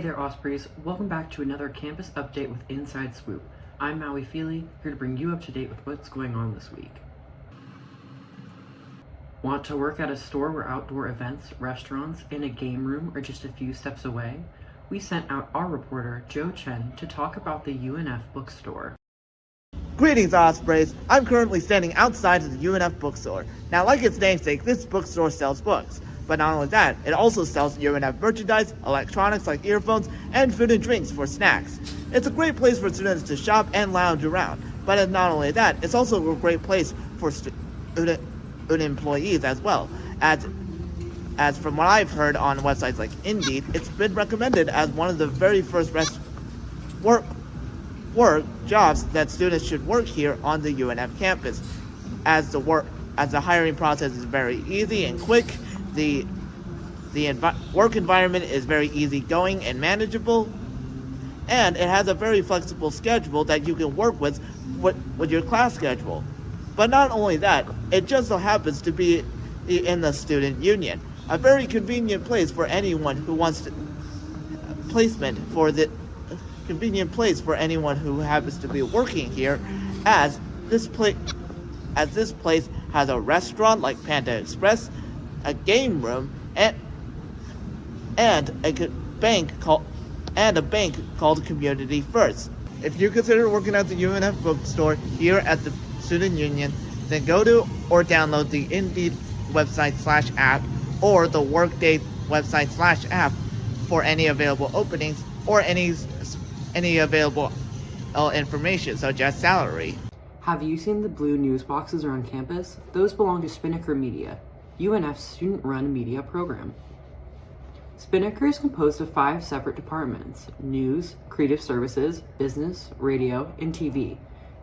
Hey there, Ospreys. Welcome back to another campus update with Inside Swoop. I'm Maui Fili, here to bring you up to date with what's going on this week. Want to work at a store where outdoor events, restaurants, and a game room are just a few steps away? We sent out our reporter, Joe Chen, to talk about the UNF bookstore. Greetings, Ospreys. I'm currently standing outside of the UNF bookstore. Now, like its namesake, this bookstore sells books. But not only that, it also sells UNF merchandise, electronics like earphones, and food and drinks for snacks. It's a great place for students to shop and lounge around. But not only that, it's also a great place for student employees as well. As from what I've heard on websites like Indeed, it's been recommended as one of the very first work jobs that students should work here on the UNF campus, as the hiring process is very easy and quick. The work environment is very easygoing and manageable, and it has a very flexible schedule that you can work with your class schedule. But not only that, it just so happens to be in the student union, a very convenient place for anyone who wants to convenient place for anyone who happens to be working here, as this place has a restaurant like Panda Express, a game room, and a bank called Community First. If you consider working at the UNF bookstore here at the Student Union, then go to or download the Indeed website/app or the Workday website/app for any available openings or any available information such as salary. Have you seen the blue news boxes around campus? Those belong to Spinnaker Media, UNF's student-run media program. Spinnaker is composed of 5 separate departments: news, creative services, business, radio, and TV.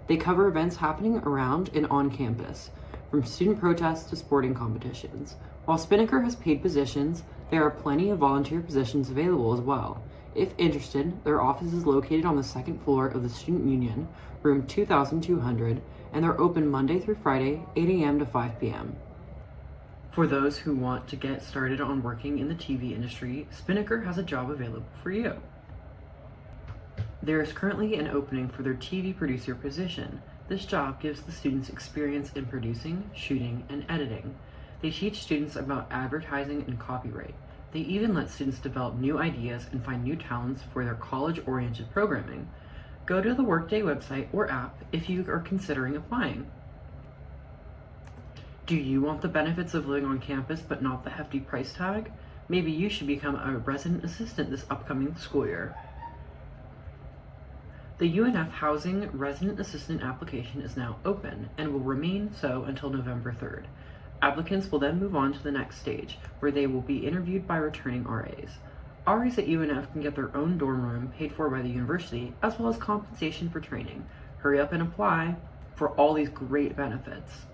They cover events happening around and on campus, from student protests to sporting competitions. While Spinnaker has paid positions, there are plenty of volunteer positions available as well. If interested, their office is located on the 2nd floor of the Student Union, room 2200, and they're open Monday through Friday, 8 a.m. to 5 p.m. For those who want to get started on working in the TV industry, Spinnaker has a job available for you. There is currently an opening for their TV producer position. This job gives the students experience in producing, shooting, and editing. They teach students about advertising and copyright. They even let students develop new ideas and find new talents for their college-oriented programming. Go to the Workday website or app if you are considering applying. Do you want the benefits of living on campus but not the hefty price tag? Maybe you should become a resident assistant this upcoming school year. The UNF Housing Resident Assistant application is now open and will remain so until November 3rd. Applicants will then move on to the next stage, where they will be interviewed by returning RAs. RAs at UNF can get their own dorm room paid for by the university, as well as compensation for training. Hurry up and apply for all these great benefits.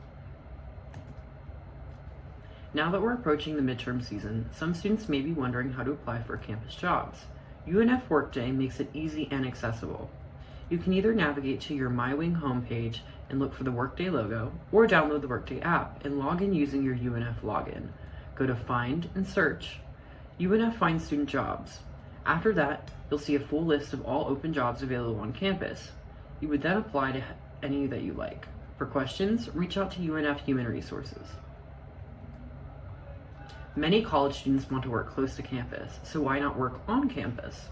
Now that we're approaching the midterm season, some students may be wondering how to apply for campus jobs. UNF Workday makes it easy and accessible. You can either navigate to your MyWing homepage and look for the Workday logo, or download the Workday app and log in using your UNF login. Go to Find and search UNF Find Student Jobs. After that, you'll see a full list of all open jobs available on campus. You would then apply to any that you like. For questions, reach out to UNF Human Resources. Many college students want to work close to campus, so why not work on campus?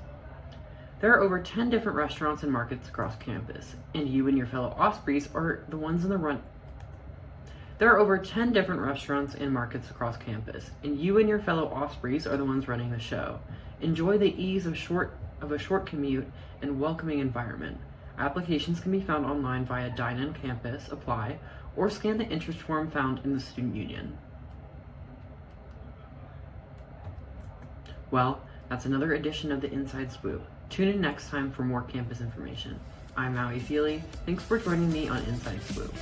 There are over 10 different restaurants and markets across campus, and you and your fellow Ospreys are the ones in the run. There are over 10 different restaurants and markets across campus, and you and your fellow Ospreys are the ones running the show. Enjoy the ease of a short commute and welcoming environment. Applications can be found online via Dine On Campus, Apply, or scan the interest form found in the Student Union. Well, that's another edition of the Inside Swoop. Tune in next time for more campus information. I'm Maui Fili. Thanks for joining me on Inside Swoop.